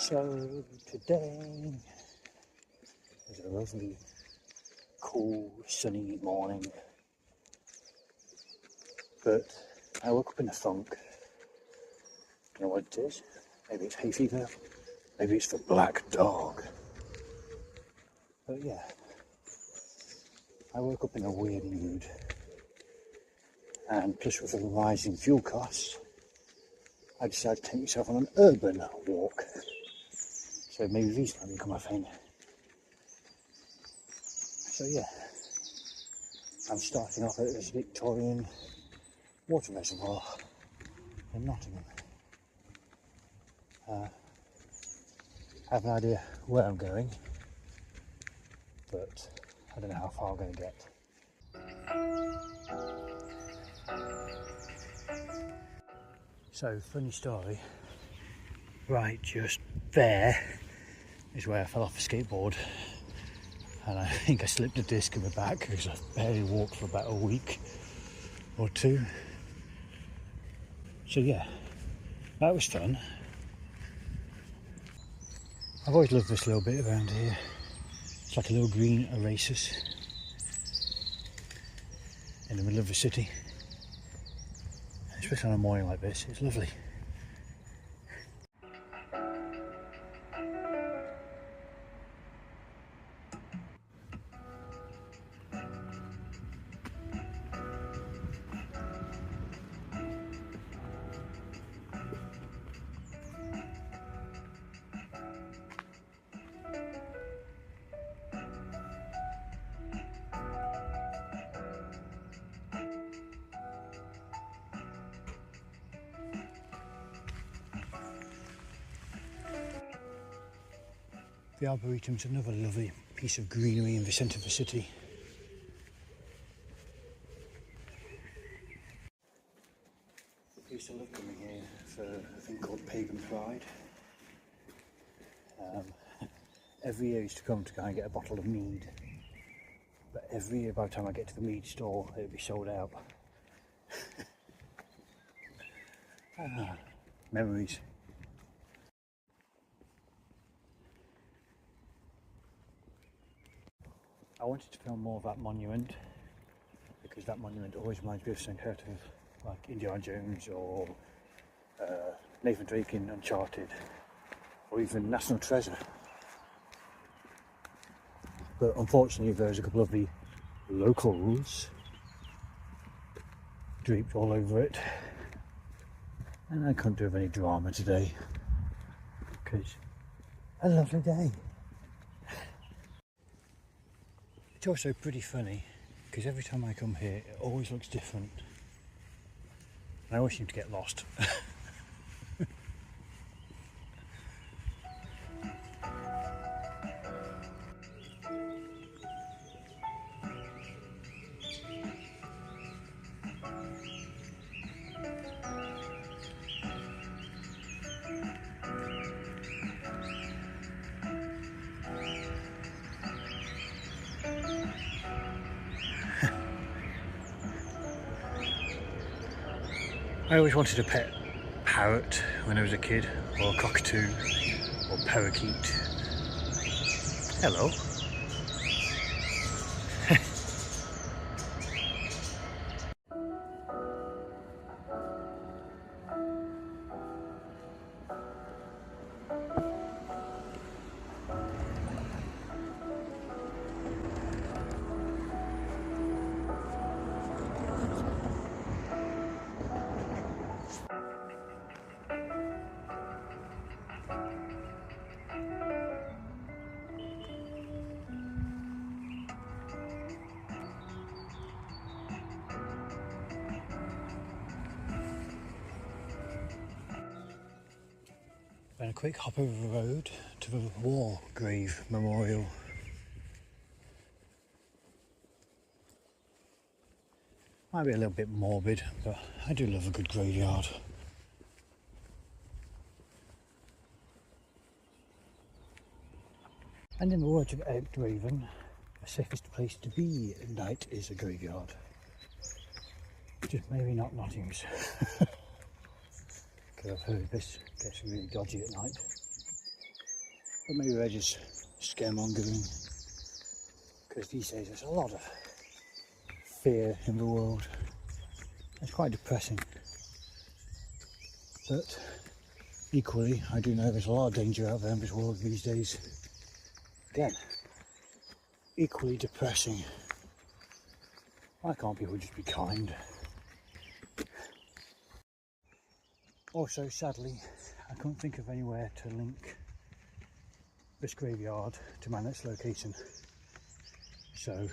So today is a lovely, cool, sunny morning, but I woke up in a funk. You know what it is? Maybe it's hay fever, maybe it's the black dog. But yeah, I woke up in a weird mood, and plus with the rising fuel costs, I decided to take myself on an urban walk. So maybe these might become a thing. So yeah, I'm starting off at this Victorian water reservoir in Nottingham. I have an idea where I'm going, but I don't know how far I'm going to get. So, funny story, right just there is where I fell off a skateboard, and I think I slipped a disc in my back because I barely walked for about a week or two. So yeah, that was fun. I've always loved this little bit around here. It's like a little green oasis in the middle of the city. Especially on a morning like this, it's lovely. The Arboretum is another lovely piece of greenery in the centre of the city. I used to love coming here for a thing called Pagan Pride. Every year I used to come to go and get a bottle of mead, but every year by the time I get to the mead store it would be sold out. Memories. I wanted to film more of that monument because that monument always reminds me of something out of like Indiana Jones or Nathan Drake in Uncharted, or even National Treasure. But unfortunately there's a couple of the locals draped all over it, and I couldn't do any drama today because a lovely day. It's also pretty funny because every time I come here it always looks different and I always seem to get lost. I always wanted a pet parrot when I was a kid, or a cockatoo, or parakeet. Hello. And a quick hop over the road to the War Grave Memorial. Might be a little bit morbid, but I do love a good graveyard. And in the words of Eric Draven, the safest place to be at night is a graveyard. Just maybe not Nottingham's. Because I've heard this gets really dodgy at night. But maybe they're just scaremongering, because these days there's a lot of fear in the world. It's quite depressing. But equally, I do know there's a lot of danger out there in this world these days. Again, equally depressing. Why can't people just be kind? Also, sadly, I couldn't think of anywhere to link this graveyard to my next location. So,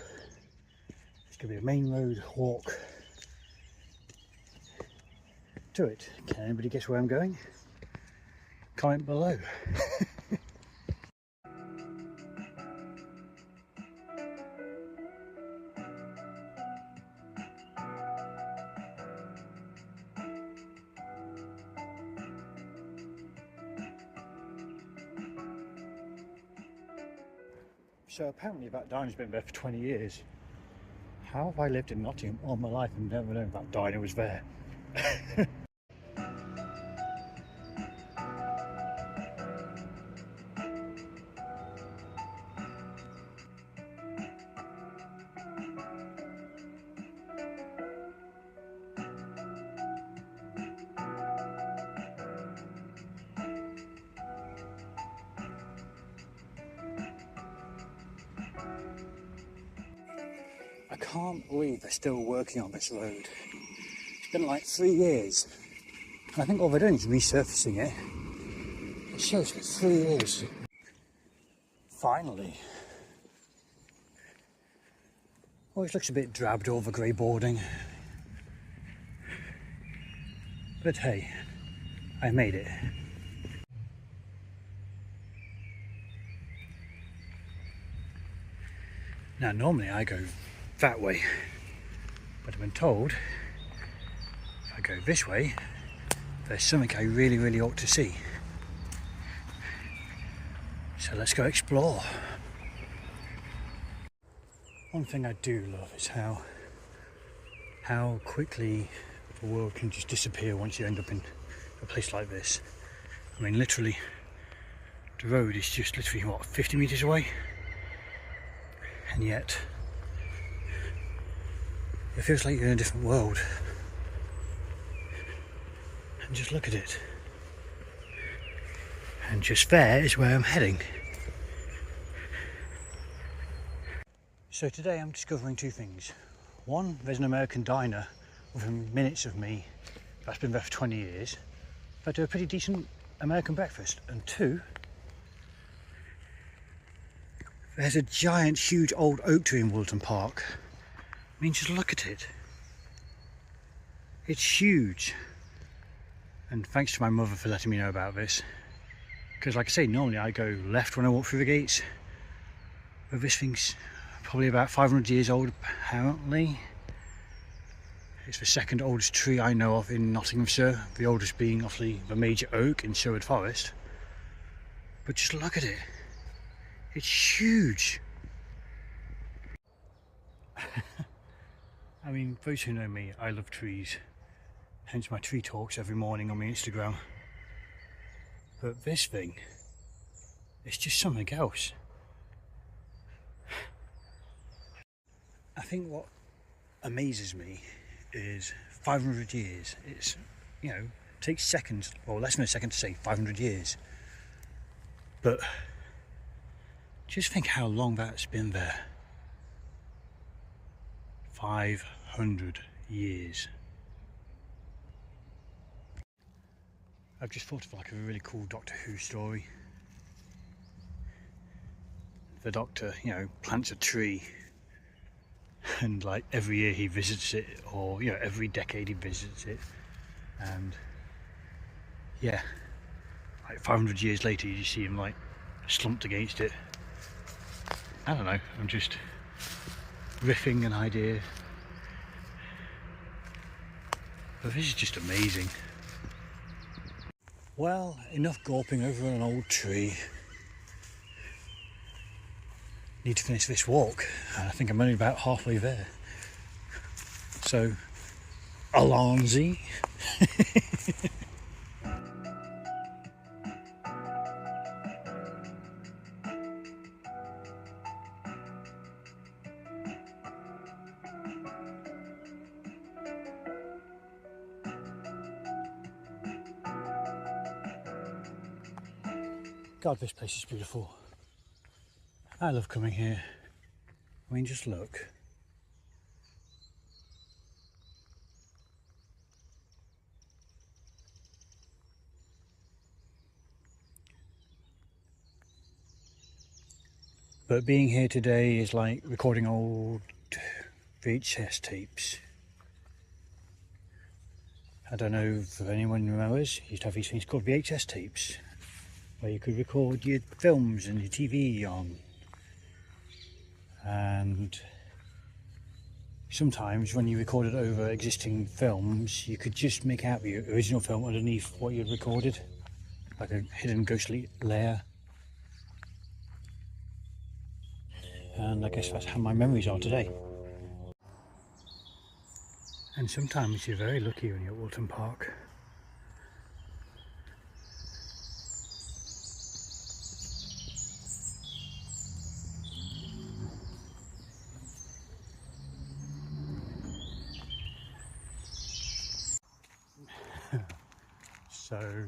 it's going to be a main road walk to it. Can anybody guess where I'm going? Comment below. So apparently that diner's been there for 20 years. How have I lived in Nottingham all my life and never known that diner was there? I can't believe they're still working on this road. It's been like 3 years. And I think all they're doing is resurfacing it. It shows for 3 years. Finally. Always looks a bit drabbed over grey boarding. But hey, I made it. Now normally I go that way, but I've been told if I go this way there's something I really ought to see. So let's go explore. One thing I do love is how quickly the world can just disappear once you end up in a place like this. I mean, literally the road is just literally what, 50 meters away, and yet it feels like you're in a different world. And just look at it. And just there is where I'm heading. So today I'm discovering two things. One, there's an American diner within minutes of me that's been there for 20 years. That do a pretty decent American breakfast. And two, there's a giant, huge old oak tree in Wollaton Park. I mean, just look at it. It's huge. And thanks to my mother for letting me know about this. Because like I say, normally I go left when I walk through the gates. But this thing's probably about 500 years old, apparently. It's the second oldest tree I know of in Nottinghamshire. The oldest being obviously the major oak in Sherwood Forest. But just look at it. It's huge. I mean, those who know me, I love trees, hence my tree talks every morning on my Instagram. But this thing, it's just something else. I think what amazes me is 500 years. It's, you know, takes seconds, or less than a second to say 500 years. But just think how long that's been there. 500 years. I've just thought of like a really cool Doctor Who story. The Doctor, you know, plants a tree and like every year he visits it, or you know, every decade he visits it, and yeah, like 500 years later you just see him like slumped against it. I don't know, I'm just riffing an idea, but this is just amazing. Well, enough gawping over an old tree. Need to finish this walk, and I think I'm only about halfway there. So, Alonzi. God, this place is beautiful. I love coming here. I mean, just look. But being here today is like recording old VHS tapes. I don't know if anyone remembers, you used to have these things called VHS tapes, where you could record your films and your TV on. And sometimes when you recorded over existing films, you could just make out the original film underneath what you'd recorded, like a hidden ghostly layer. And I guess that's how my memories are today. And sometimes you're very lucky when you're at Wollaton Park. So,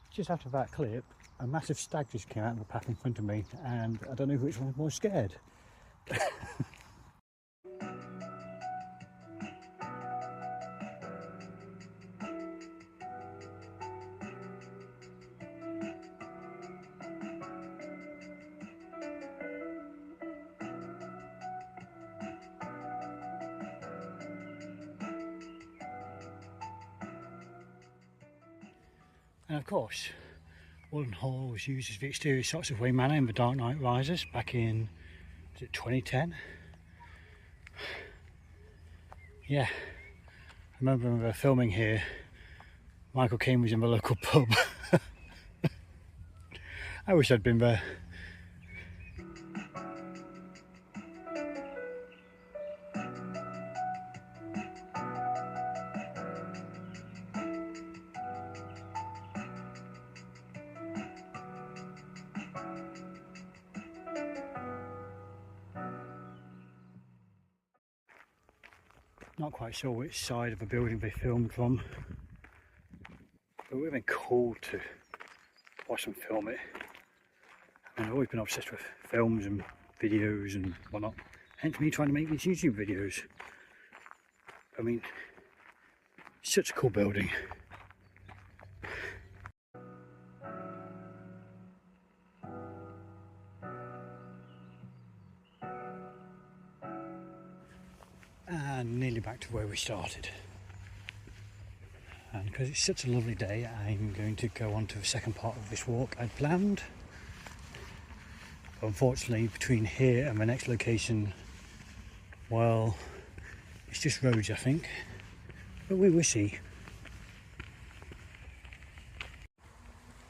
just after that clip, a massive stag just came out of the path in front of me, and I don't know which one was more scared. And of course, Wollaton Hall was used as the exterior shots of Wayne Manor in The Dark Knight Rises back in, was it 2010? Yeah, I remember when we were filming here, Michael Caine was in the local pub. I wish I'd been there. Not quite sure which side of the building they filmed from, but it would have been cool to watch them film it. And I've always been obsessed with films and videos and whatnot, hence me trying to make these YouTube videos. I mean, such a cool building. And nearly back to where we started. And because it's such a lovely day, I'm going to go on to the second part of this walk I'd planned. But unfortunately, between here and the next location, well, it's just roads, I think. But we will see.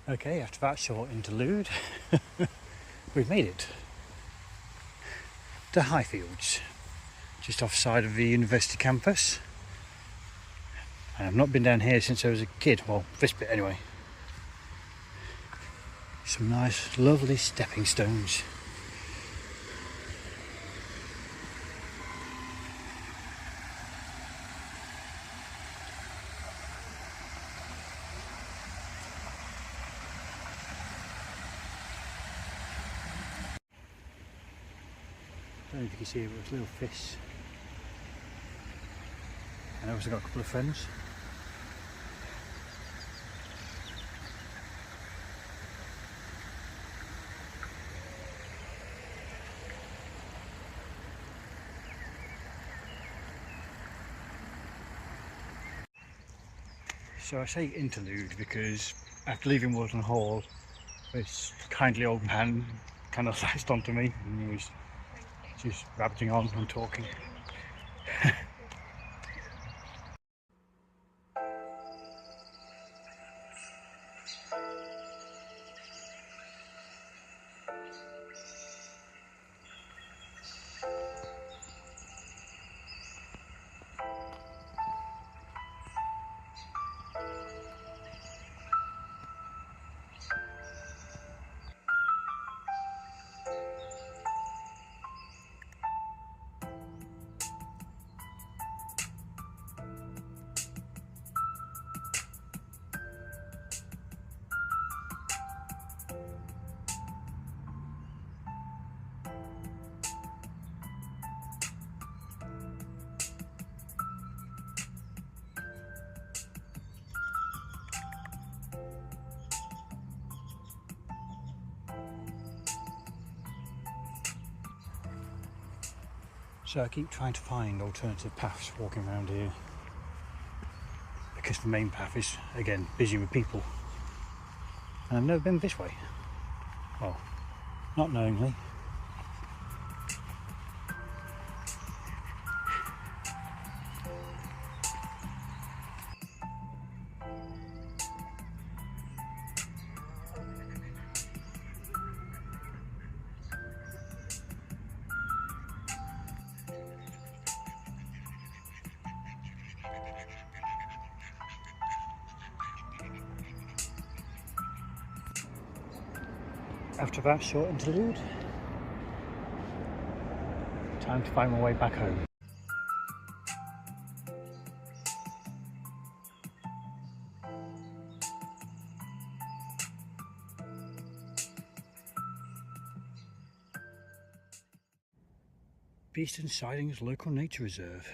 Okay, after that short interlude, we've made it to Highfields, just offside of the university campus. And I've not been down here since I was a kid, well, this bit anyway. Some nice, lovely stepping stones. I don't know if you can see it, but it's little fish. And I also got a couple of friends. So I say interlude because after leaving Wollaton Hall, this kindly old man kind of latched onto me and he was just rabbiting on and talking. So I keep trying to find alternative paths walking around here, because the main path is, again, busy with people. And I've never been this way. Well, not knowingly. After that short interlude, time to find my way back home. Beeston Sidings Local Nature Reserve.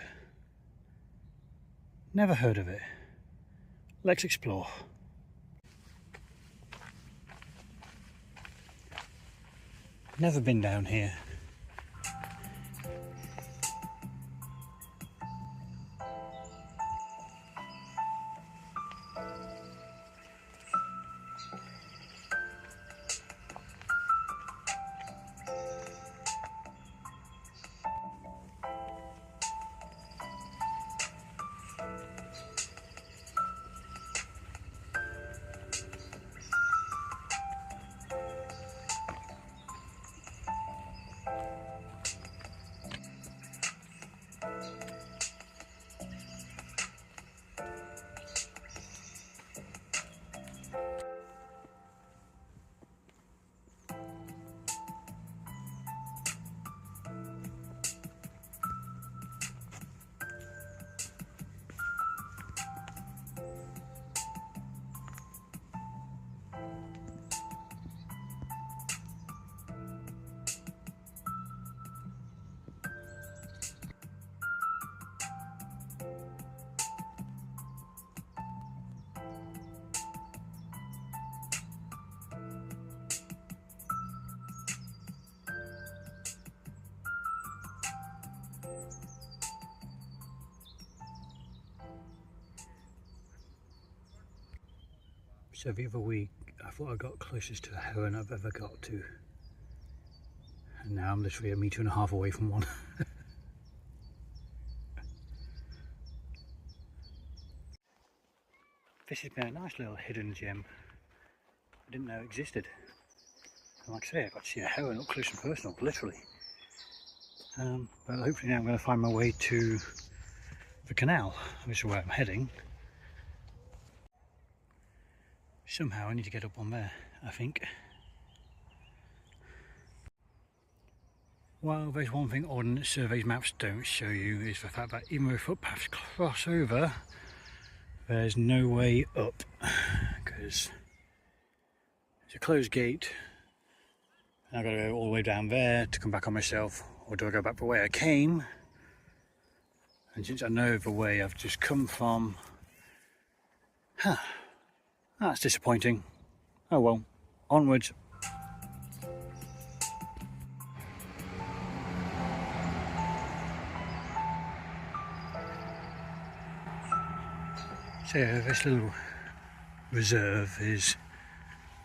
Never heard of it. Let's explore. Never been down here. So the other week I thought I got closest to a heron I've ever got to, and now I'm literally 1.5 meters away from one. This has been a nice little hidden gem I didn't know existed. And like I say, I got to see a heron up close and personal, literally. But hopefully now I'm going to find my way to the canal, which is where I'm heading. Somehow I need to get up on there, I think. Well, there's one thing Ordnance Survey's maps don't show you, is the fact that even though footpaths cross over, there's no way up, because it's a closed gate and I've got to go all the way down there to come back on myself, or do I go back the way I came? And since I know the way I've just come from, that's disappointing. Oh well, onwards. So this little reserve is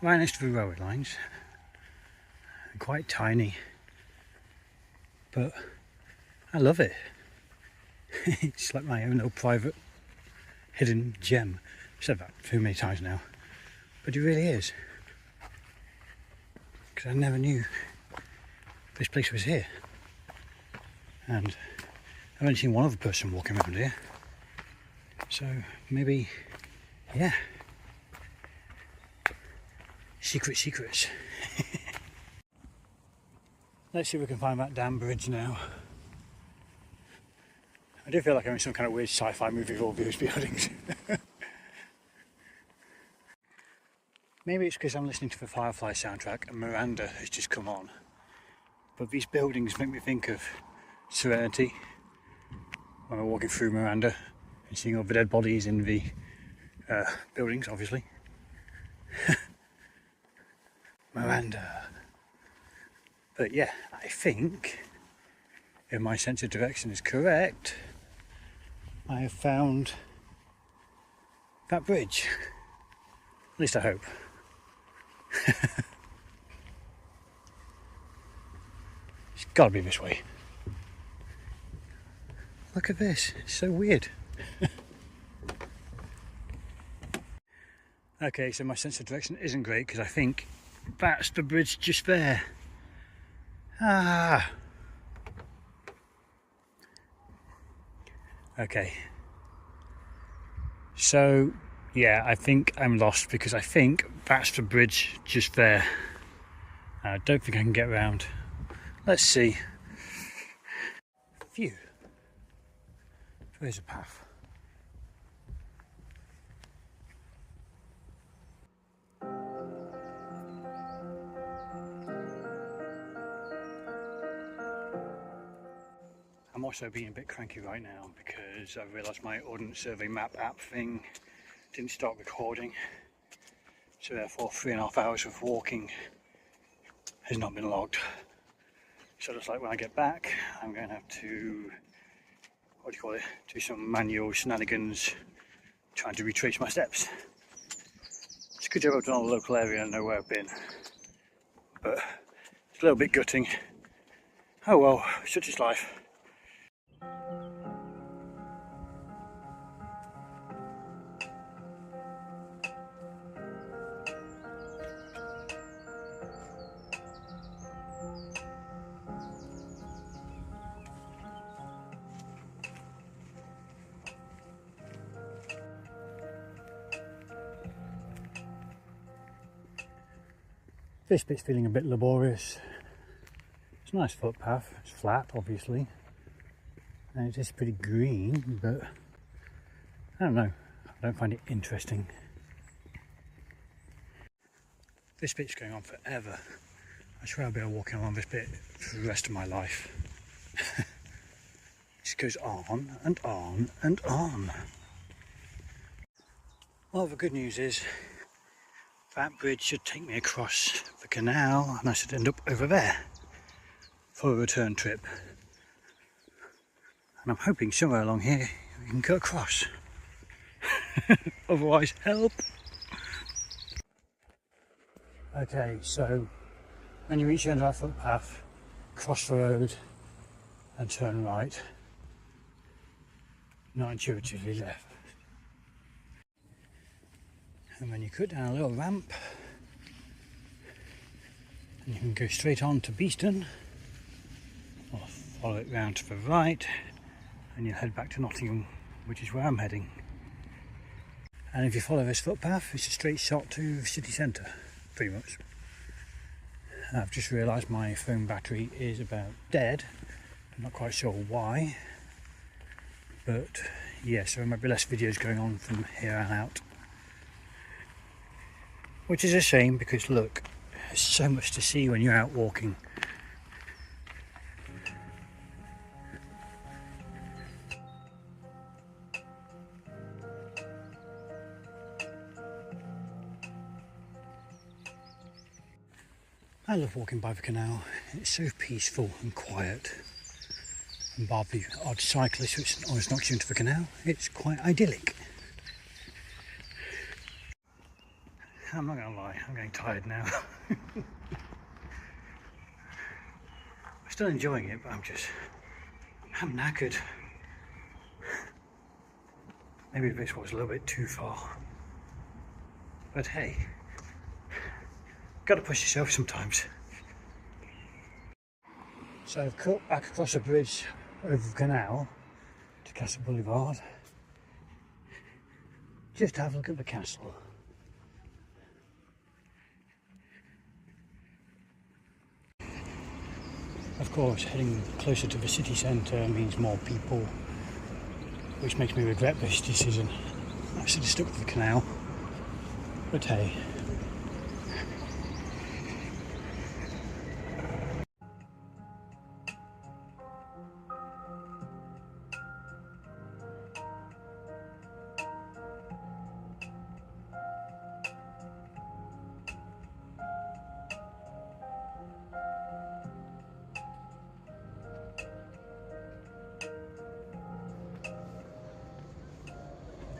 right next to the railway lines, quite tiny, but I love it. It's like my own little private hidden gem. I've said that too many times now, but it really is, because I never knew this place was here, and I've only seen one other person walking around here, so maybe, yeah, secrets. Let's see if we can find that damn bridge now. I do feel like I'm in some kind of weird sci-fi movie with all these buildings. Maybe it's because I'm listening to the Firefly soundtrack and Miranda has just come on. But these buildings make me think of Serenity, when we're walking through Miranda and seeing all the dead bodies in the buildings, obviously. Miranda. But yeah, I think if my sense of direction is correct, I have found that bridge. At least I hope. It's got to be this way. Look at this, it's so weird. Okay, so my sense of direction isn't great because I think that's the bridge just there. Ah. Okay. So, yeah, I think I'm lost because I think that's the bridge just there. I don't think I can get around. Let's see. Phew. There is a path. I'm also being a bit cranky right now because I realised my Ordnance Survey map app thing didn't start recording, so therefore 3.5 hours of walking has not been logged. So it looks like when I get back I'm going to have to, what do you call it, do some manual shenanigans trying to retrace my steps. It's a good job I've done all the local area and know where I've been, but it's a little bit gutting. Oh well, such is life. This bit's feeling a bit laborious. It's a nice footpath, it's flat obviously, and it is pretty green, but I don't know, I don't find it interesting. This bit's going on forever. I swear I'll be walking along this bit for the rest of my life. It just goes on and on and on. Well, the good news is that bridge should take me across the canal and I should end up over there for a return trip. And I'm hoping somewhere along here we can go across. Otherwise, help! Okay, so when you reach the end of that footpath, cross the road and turn right, not intuitively left. And then you cut down a little ramp and you can go straight on to Beeston, or follow it round to the right and you'll head back to Nottingham, which is where I'm heading. And if you follow this footpath, it's a straight shot to the city centre, pretty much. And I've just realised my phone battery is about dead. I'm not quite sure why, but yeah, so there might be less videos going on from here on out. Which is a shame because look, there's so much to see when you're out walking. I love walking by the canal, it's so peaceful and quiet. And bar the odd cyclist which always knocks you into the canal, it's quite idyllic. I'm not going to lie, I'm getting tired now. I'm still enjoying it, but I'm knackered. Maybe this was a little bit too far. But hey, got to push yourself sometimes. So I've cut back across the bridge over the canal to Castle Boulevard. Just to have a look at the castle. Of course, heading closer to the city centre means more people, which makes me regret this decision. I should have stuck with the canal, but hey.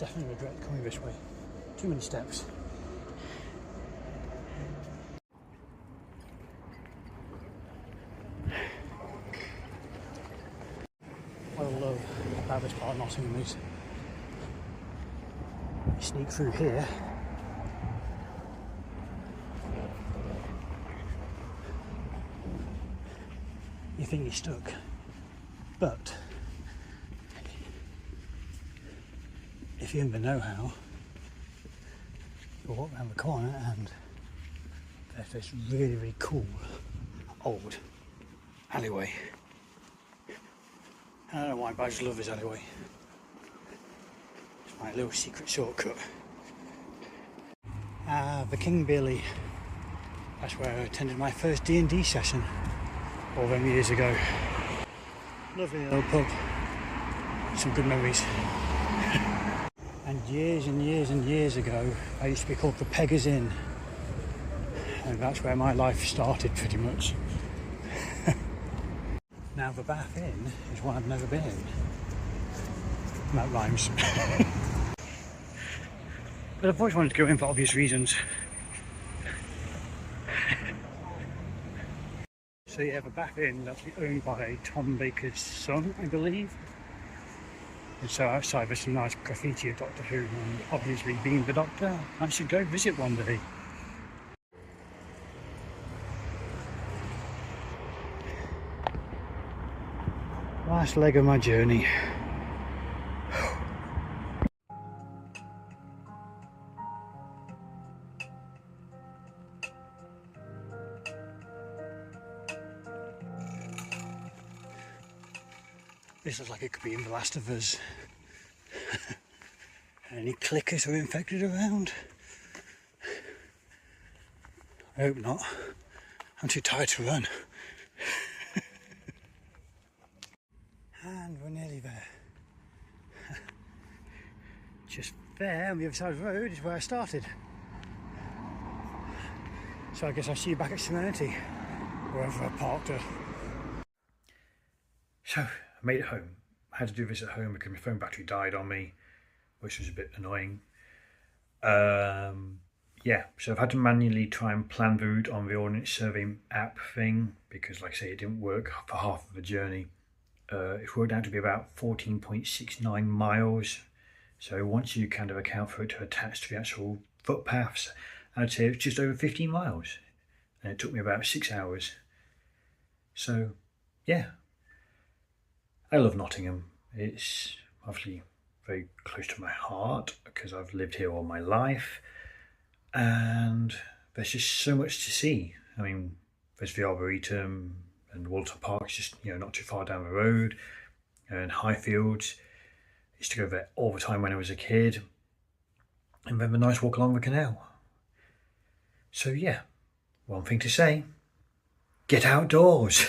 definitely regret coming this way. Too many steps. What I love about this part of Nottingham is you sneak through here, you think you're stuck, but if you have the know-how, you'll walk around the corner and there's this really, really cool old alleyway. I don't know why, but I just love this alleyway. It's my little secret shortcut. The King Billy. That's where I attended my first D&D session all them years ago. Lovely little pub. Some good memories. And years and years and years ago, I used to be called the Peggers Inn. And that's where my life started, pretty much. Now, the Bath Inn is one I've never been in. And that rhymes. But I've always wanted to go in for obvious reasons. So yeah, the Bath Inn is actually owned by Tom Baker's son, I believe. And so outside there's some nice graffiti of Doctor Who, and obviously being the Doctor, I should go visit one day. Last leg of my journey. This looks like it could be in The Last of Us. Any clickers or infected around? I hope not. I'm too tired to run. And we're nearly there. Just there on the other side of the road is where I started. So I guess I'll see you back at Serenity, wherever I parked her. So I made it home. I had to do this at home because my phone battery died on me, which was a bit annoying. Yeah, so I've had to manually try and plan the route on the Ordnance Survey app thing because, like I say, it didn't work for half of the journey. It worked out to be about 14.69 miles. So once you kind of account for it to attach to the actual footpaths, I'd say it's just over 15 miles. And it took me about 6 hours. So, yeah. I love Nottingham. It's obviously very close to my heart because I've lived here all my life. And there's just so much to see. I mean, there's the Arboretum and Wollaton Park, just, you know, not too far down the road. And Highfields. I used to go there all the time when I was a kid. And then a nice walk along the canal. So yeah, one thing to say, get outdoors.